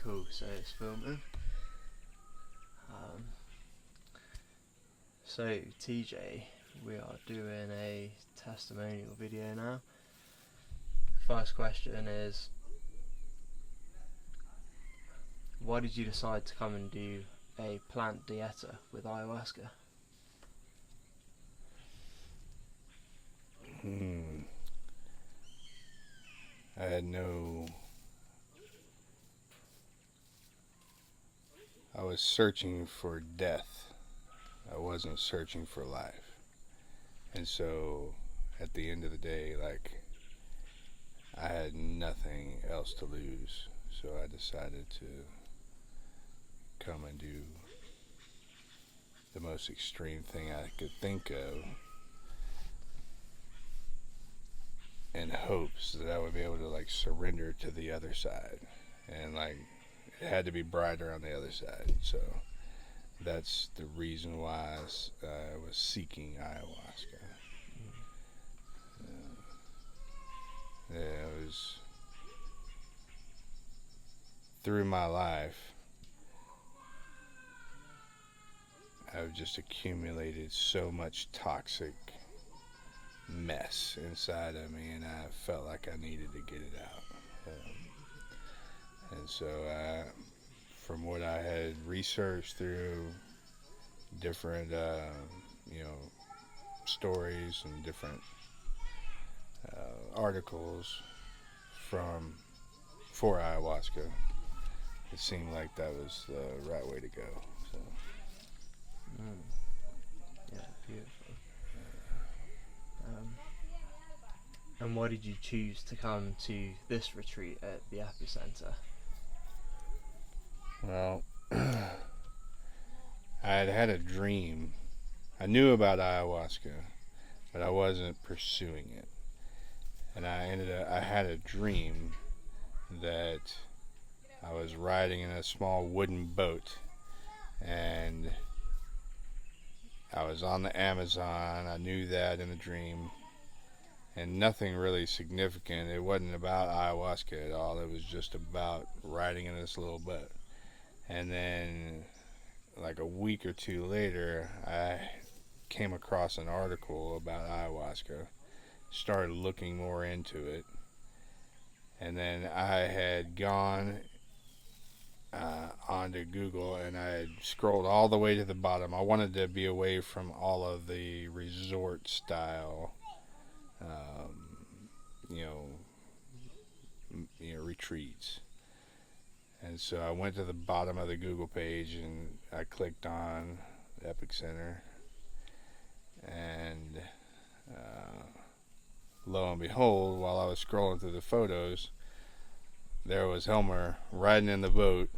Cool, so it's filming. So TJ, we are doing a testimonial video now. First question is, why did you decide to come and do a plant dieta with ayahuasca? I had I was searching for death. I wasn't searching for life. And so at the end of the day, I had nothing else to lose. So I decided to come and do the most extreme thing I could think of in hopes that I would be able to surrender to the other side. And it had to be brighter on the other side. So that's the reason why I was seeking ayahuasca. It was through my life, I've just accumulated so much toxic mess inside of me, and I felt like I needed to get it out. And so from what I had researched through different stories and different articles for ayahuasca, it seemed like that was the right way to go. So Yeah, beautiful. And why did you choose to come to this retreat at the epicenter? Well, I had a dream. I knew about ayahuasca, but I wasn't pursuing it. And I had a dream that I was riding in a small wooden boat, and I was on the Amazon. I knew that in the dream, and nothing really significant. It wasn't about ayahuasca at all. It was just about riding in this little boat. And then a week or two later, I came across an article about ayahuasca, started looking more into it, and then I had gone onto Google, and I had scrolled all the way to the bottom. I wanted to be away from all of the resort style retreats. And so I went to the bottom of the Google page, and I clicked on Epic Center, and lo and behold, while I was scrolling through the photos, there was Helmer riding in the boat.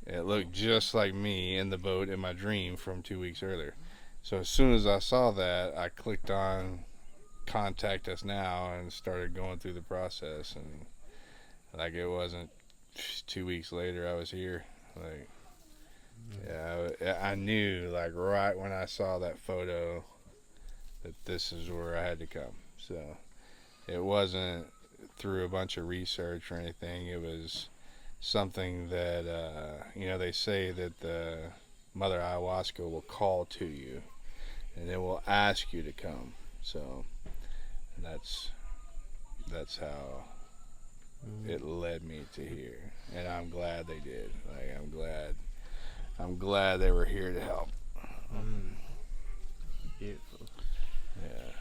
It looked just like me in the boat in my dream from 2 weeks earlier. So as soon as I saw that, I clicked on Contact Us Now and started going through the process. And it wasn't 2 weeks later, I was here. I knew right when I saw that photo that this is where I had to come. So it wasn't through a bunch of research or anything. It was something that they say that the mother ayahuasca will call to you, and it will ask you to come. So that's how it led me to here, and I'm glad they did. I'm glad they were here to help. Beautiful. Yeah.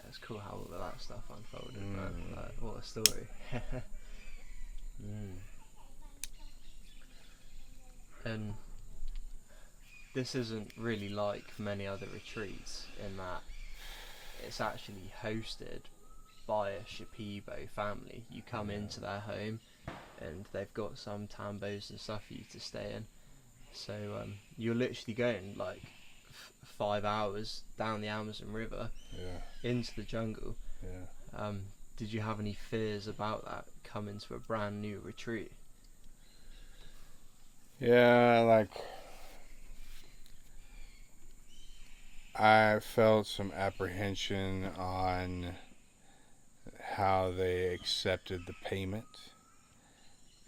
It's cool how all of that stuff unfolded, man. What a story. And this isn't really like many other retreats in that it's actually hosted by a Shipibo family. You come into their home, and they've got some tambos and stuff for you to stay in. So you're literally going 5 hours down the Amazon River into the jungle. Did you have any fears about that coming to a brand new retreat? Yeah, I felt some apprehension on how they accepted the payment.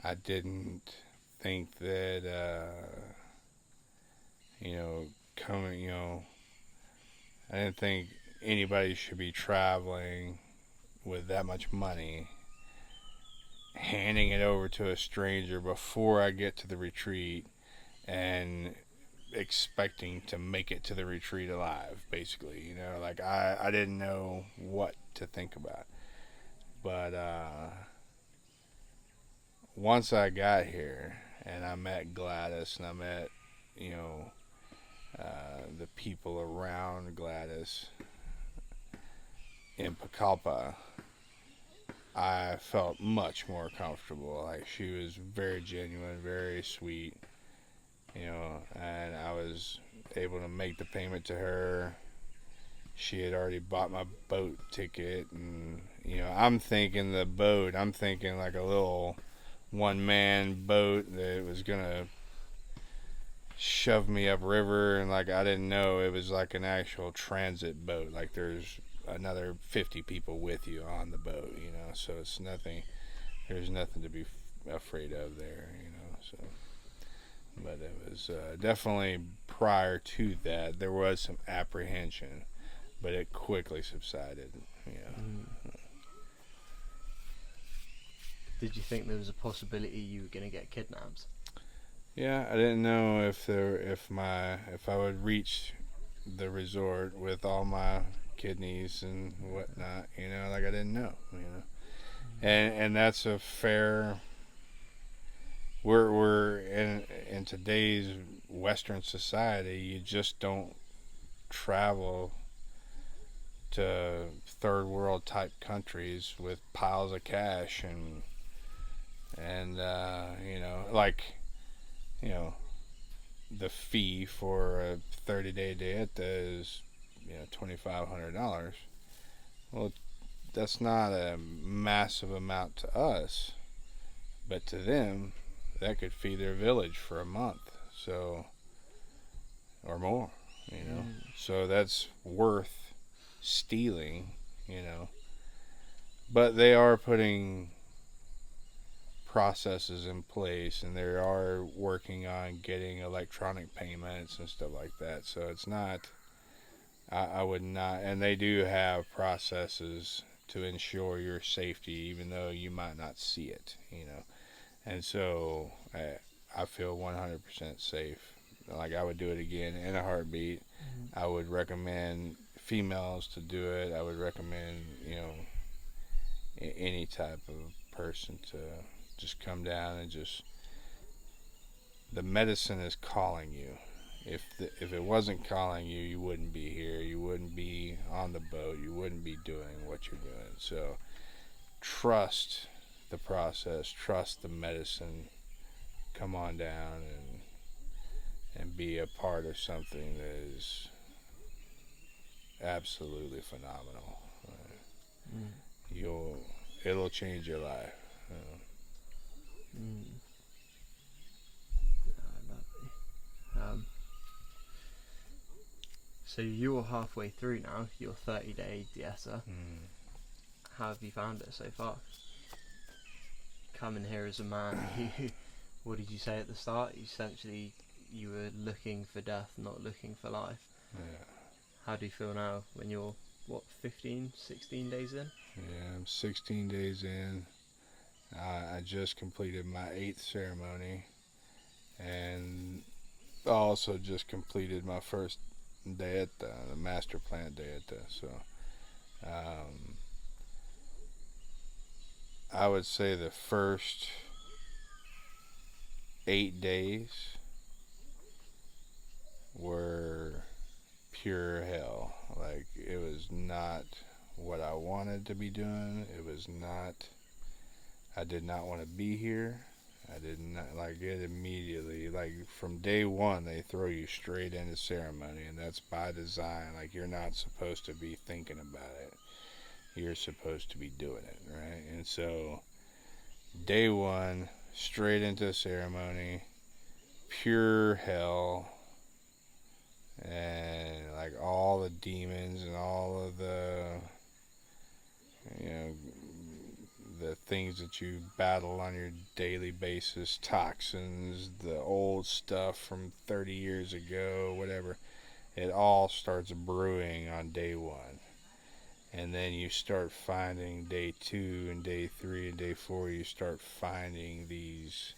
I didn't think that, I didn't think anybody should be traveling with that much money, handing it over to a stranger before I get to the retreat and expecting to make it to the retreat alive, basically. Like I didn't know what to think about. But once I got here and I met Gladys and I met, the people around Gladys in Pucallpa, I felt much more comfortable. Like, she was very genuine, very sweet, and I was able to make the payment to her. She had already bought my boat ticket, and I'm thinking like a little one-man boat that was gonna shove me upriver, and like I didn't know it was like an actual transit boat. Like, there's another 50 people with you on the boat, so it's nothing. There's nothing to be afraid of there, So, but it was definitely, prior to that, there was some apprehension, but it quickly subsided. Did you think there was a possibility you were going to get kidnapped? Yeah, I didn't know if I would reach the resort with all my kidneys and whatnot. Like, I didn't know. And that's a fair. We're in today's Western society. You just don't travel to third world type countries with piles of cash and the fee for a 30-day dieta is $2,500. Well, that's not a massive amount to us, but to them, that could feed their village for a month, so, or more, So that's worth stealing, But they are putting processes in place, and they are working on getting electronic payments and stuff like that. So it's not, I would not, and they do have processes to ensure your safety, even though you might not see it, And so I feel 100% safe. Like, I would do it again in a heartbeat. Mm-hmm. I would recommend females to do it. I would recommend, any type of person to just come down and the medicine is calling you. If it wasn't calling you, you wouldn't be here. You wouldn't be on the boat. You wouldn't be doing what you're doing. So trust the process. Trust the medicine. Come on down and be a part of something that is absolutely phenomenal. It'll change your life. So you're halfway through now, your 30-day dieta. How have you found it so far? Coming here as a man who, what did you say at the start? Essentially, you were looking for death, not looking for life. Yeah. How do you feel now when you're, 15, 16 days in? Yeah, I'm 16 days in. I just completed my 8th ceremony, and also just completed my first dieta, the master plan dieta. So I would say the first 8 days were pure hell. Like, it was not what I wanted to be doing. It was not, I did not want to be here. I did not like it immediately. Like, from day one, they throw you straight into ceremony, and that's by design. Like, you're not supposed to be thinking about it. You're supposed to be doing it, right? And so, day one, straight into ceremony, pure hell, and like all the demons and all of the the things that you battle on your daily basis, toxins, the old stuff from 30 years ago, whatever, it all starts brewing on day one. And then you start finding day 2 and day 3 and day 4, you start finding these,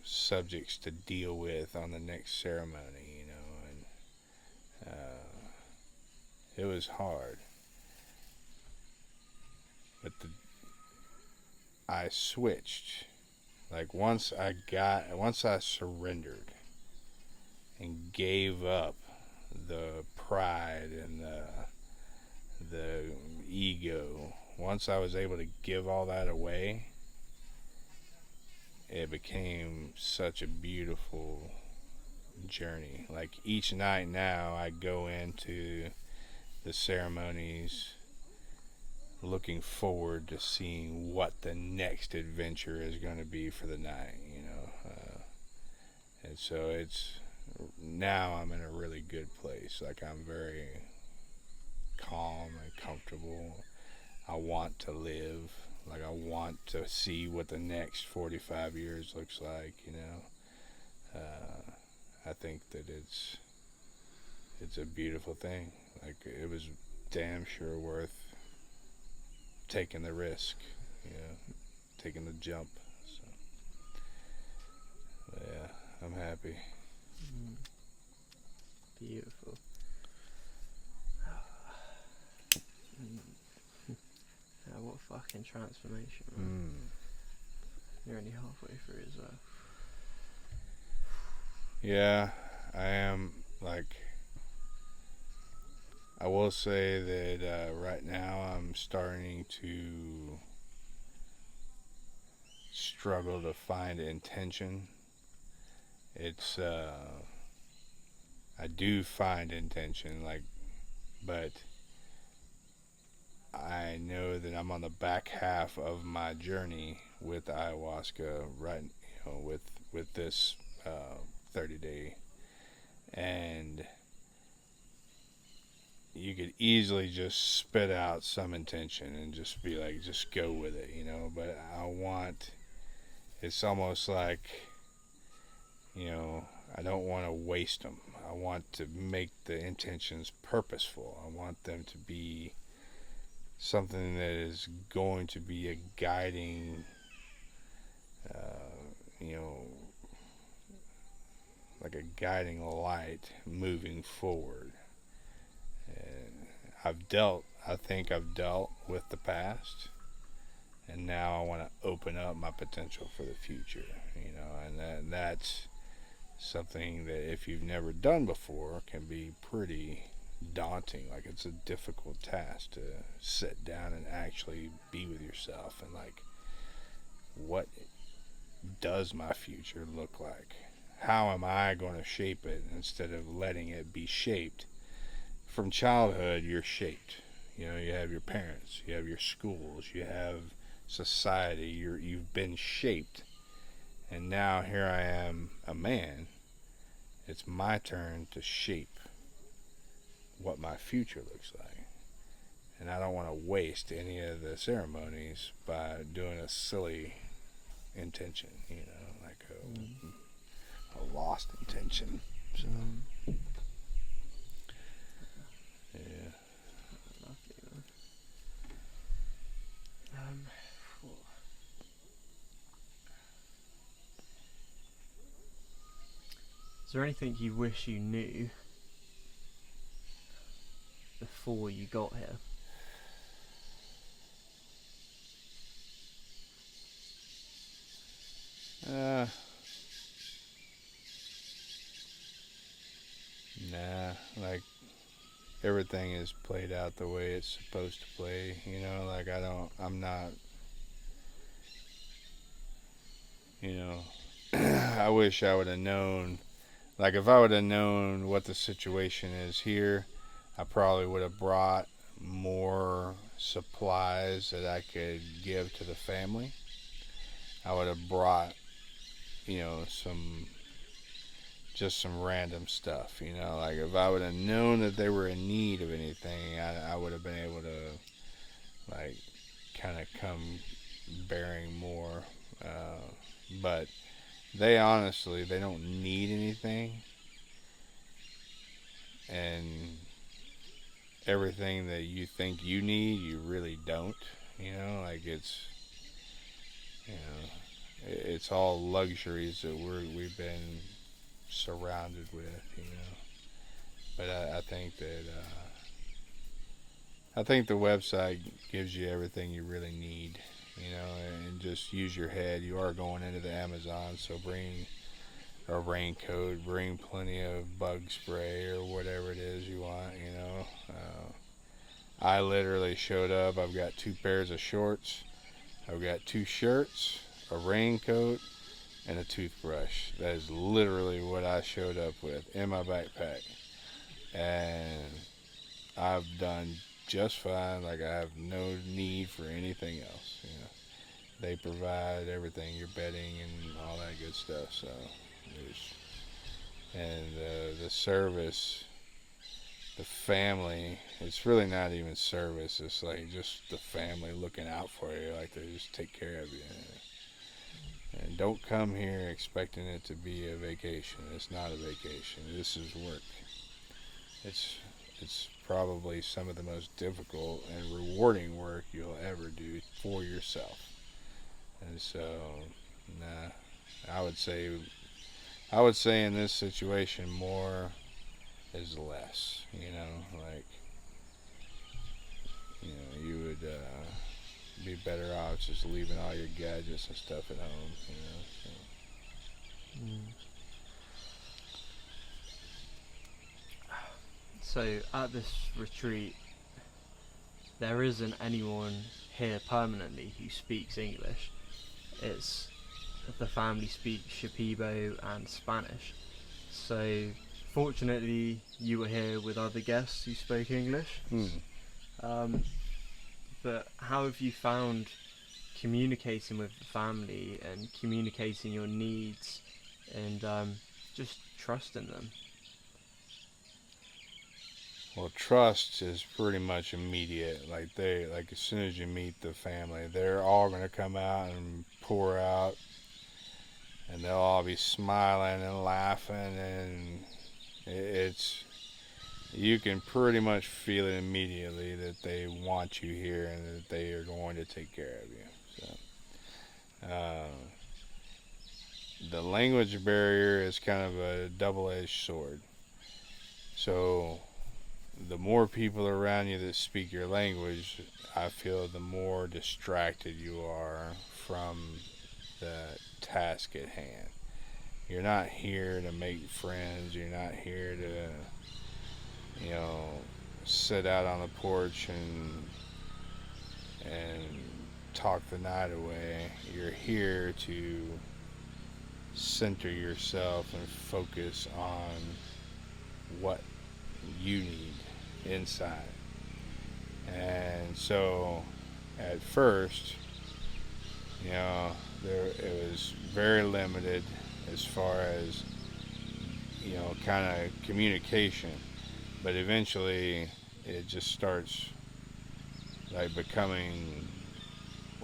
subjects to deal with on the next ceremony, and it was hard. But I switched. Like once I surrendered and gave up the pride and the ego, once I was able to give all that away, it became such a beautiful journey. Like each night now, I go into the ceremonies looking forward to seeing what the next adventure is going to be for the night, and so now I'm in a really good place. Like I'm very calm and comfortable. I want to live. Like I want to see what the next 45 years looks like, I think that it's a beautiful thing. Like it was damn sure worth taking the risk, taking the jump. So, yeah, I'm happy. Beautiful. What fucking transformation, man. You're only halfway through as well. Yeah, I am. Like, I will say that right now I'm starting to struggle to find intention. It's I do find intention, but I know that I'm on the back half of my journey with ayahuasca, right? With this 30-day, and you could easily just spit out some intention and just be like, just go with it, But it's almost like, I don't want to waste them. I want to make the intentions purposeful. I want them to be something that is going to be a guiding, like a guiding light moving forward. And I think I've dealt with the past, and now I want to open up my potential for the future, and that's something that if you've never done before can be pretty daunting. Like it's a difficult task to sit down and actually be with yourself and like, what does my future look like? How am I going to shape it instead of letting it be shaped? From childhood, you're shaped. You have your parents, you have your schools, you have society. You've been shaped, and now here I am, a man. It's my turn to shape what my future looks like. And I don't want to waste any of the ceremonies by doing a silly intention, like a lost intention. So, yeah. Lovely, man. Is there anything you wish you knew before you got here? Nah, like everything is played out the way it's supposed to play, like I'm not, I wish I would have known, like if I would have known what the situation is here, I probably would have brought more supplies that I could give to the family. I would have brought, some random stuff, like if I would have known that they were in need of anything, I would have been able to like kind of come bearing more. But they honestly, they don't need anything, and everything that you think you need, you really don't. You know, like it's all luxuries that we've been surrounded with. You know, but I think the website gives you everything you really need. You know, and just use your head. You are going into the Amazon, so bring a raincoat, bring plenty of bug spray or whatever it is you want. You know, I literally showed up. I've got 2 pairs of shorts. I've got 2 shirts, a raincoat, and a toothbrush. That is literally what I showed up with in my backpack. And I've done just fine. Like, I have no need for anything else. You know, they provide everything, your bedding and all that good stuff. So, the service, the family, it's really not even service. It's like just the family looking out for you. Like, they just take care of you. And don't come here expecting it to be a vacation. It's not a vacation. This is work. It's probably some of the most difficult and rewarding work you'll ever do for yourself. And so, nah, I would say in this situation, more is less. You know, like, you would be better off just leaving all your gadgets and stuff at home. You know. So. So at this retreat, there isn't anyone here permanently who speaks English. It's the family speaks Shipibo and Spanish. So fortunately, you were here with other guests who spoke English. But how have you found communicating with the family and communicating your needs and just trusting them? Well, trust is pretty much immediate. Like, as soon as you meet the family, they're all gonna come out and pour out, and they'll all be smiling and laughing, and you can pretty much feel it immediately that they want you here and that they are going to take care of you. So, the language barrier is kind of a double-edged sword. So, the more people around you that speak your language, I feel the more distracted you are from the task at hand. You're not here to make friends. You're not here to, sit out on the porch and talk the night away. You're here to center yourself and focus on what you need inside. And so at first, it was very limited as far as kind of communication, but eventually it just starts like becoming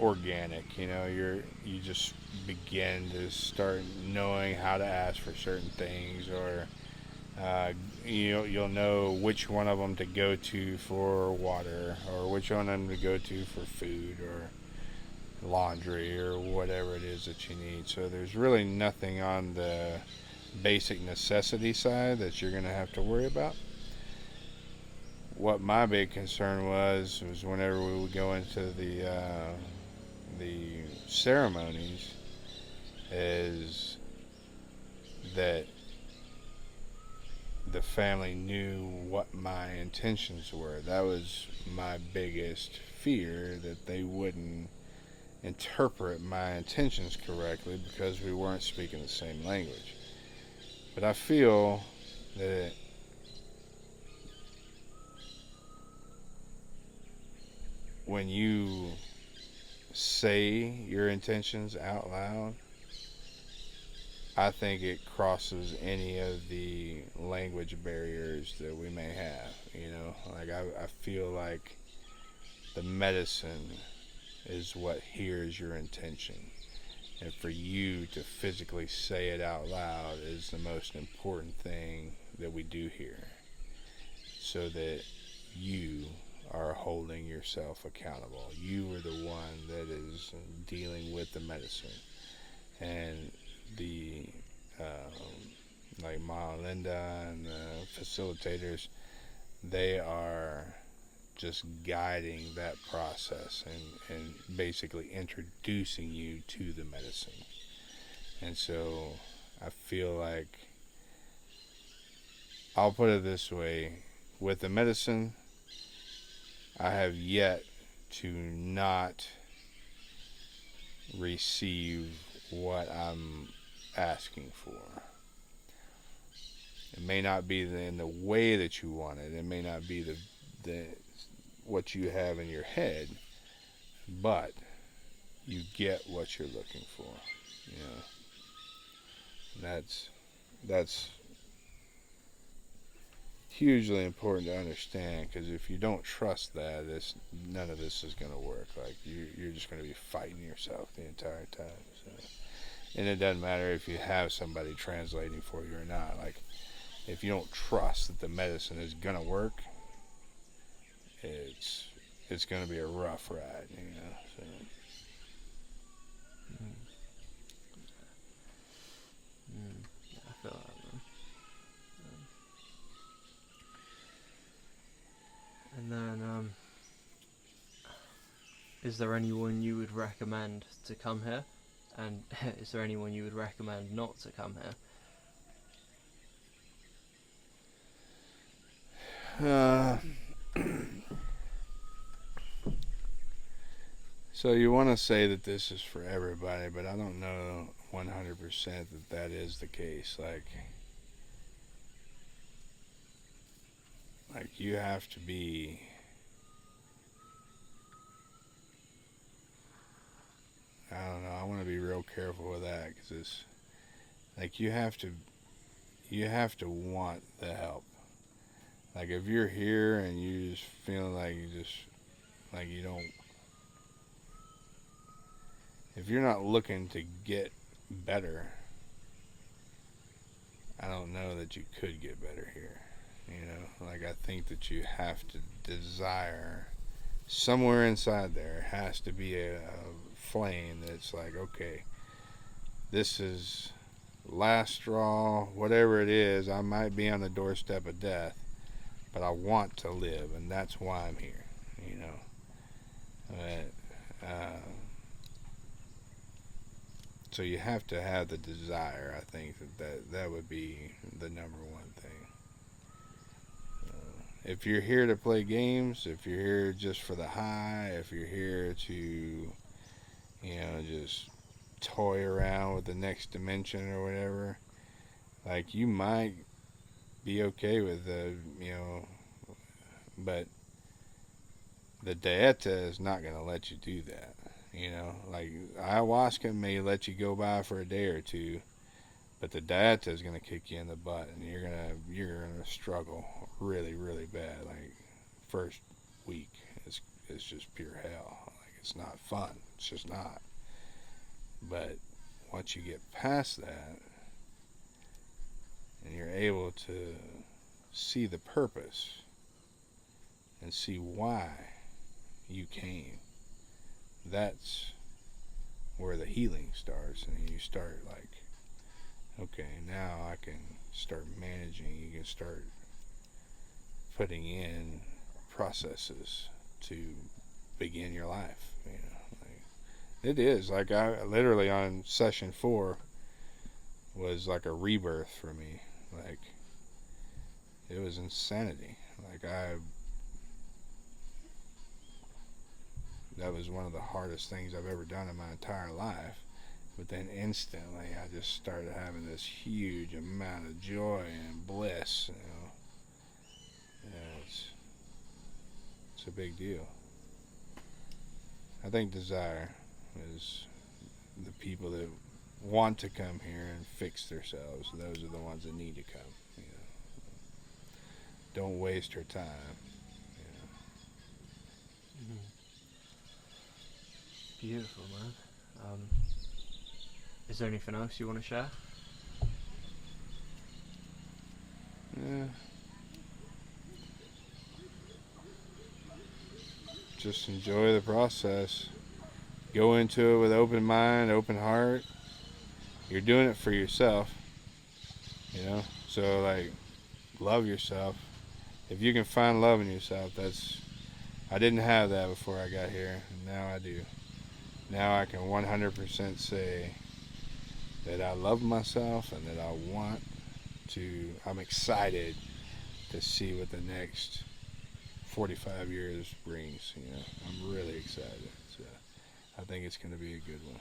organic. You just begin to start knowing how to ask for certain things, or you'll know which one of them to go to for water, or which one of them to go to for food or laundry or whatever it is that you need. So there's really nothing on the basic necessity side that you're going to have to worry about. What my big concern was whenever we would go into the ceremonies, is that the family knew what my intentions were. That was my biggest fear, that they wouldn't interpret my intentions correctly because we weren't speaking the same language. But I feel that when you say your intentions out loud, I think it crosses any of the language barriers that we may have. Like, I feel like the medicine is what hears your intention. And for you to physically say it out loud is the most important thing that we do here. So that you are holding yourself accountable. You are the one that is dealing with the medicine. And the, like Ma and Linda and the facilitators, they are just guiding that process and basically introducing you to the medicine. And so I feel like, I'll put it this way, with the medicine, I have yet to not receive what I'm asking for. It may not be in the way that you want it. It may not be the what you have in your head, but you get what you're looking for. You know, that's hugely important to understand, because if you don't trust that, none of this is going to work. Like you're just going to be fighting yourself the entire time. So. And it doesn't matter if you have somebody translating for you or not. Like, if you don't trust that the medicine is going to work, it's going to be a rough ride, you know. So. Yeah, I feel that, man. And then, is there anyone you would recommend to come here? And is there anyone you would recommend not to come here? So you want to say that this is for everybody, but I don't know 100% that is the case. Like you have to be, I don't know, I want to be real careful with that, because it's like you have to want the help. Like if you're here and you just feel like you don't, if you're not looking to get better, I don't know that you could get better here. You know, like I think that you have to desire, somewhere inside there has to be a flame that's like, okay, this is last straw, whatever it is. I might be on the doorstep of death, but I want to live, and that's why I'm here, you know. So you have to have the desire. I think that would be the number one thing. If you're here to play games, if you're here just for the high, if you're here to, you know, just toy around with the next dimension or whatever, like you might be okay with you know, but the Dieta is not going to let you do that. You know, like ayahuasca may let you go by for a day or two, but the Dieta is going to kick you in the butt, and you're gonna struggle really, really bad. Like first week is just pure hell. Like it's not fun. It's just not. But once you get past that, and you're able to see the purpose and see why you came, that's where the healing starts. And you start like, okay, now I can start managing. You can start putting in processes to begin your life. You know, like, it is like I literally on session 4 was like a rebirth for me. Like it was insanity. Like that was one of the hardest things I've ever done in my entire life. But then instantly I just started having this huge amount of joy and bliss, you know. Yeah, it's a big deal. I think desire is the people that want to come here and fix themselves. Those are the ones that need to come, you know. Don't waste her time, you know. Beautiful, man. Is there anything else you want to share? Yeah. Just enjoy the process. Go into it with open mind, open heart. You're doing it for yourself, you know? So, like, love yourself. If you can find love in yourself, I didn't have that before I got here, and now I do. Now I can 100% say that I love myself and that I'm excited to see what the next 45 years brings, you know. I'm really excited. So I think it's going to be a good one.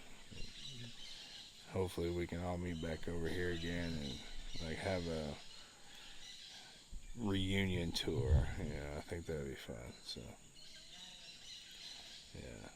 Hopefully we can all meet back over here again and like have a reunion tour. Yeah, I think that'd be fun. So yeah.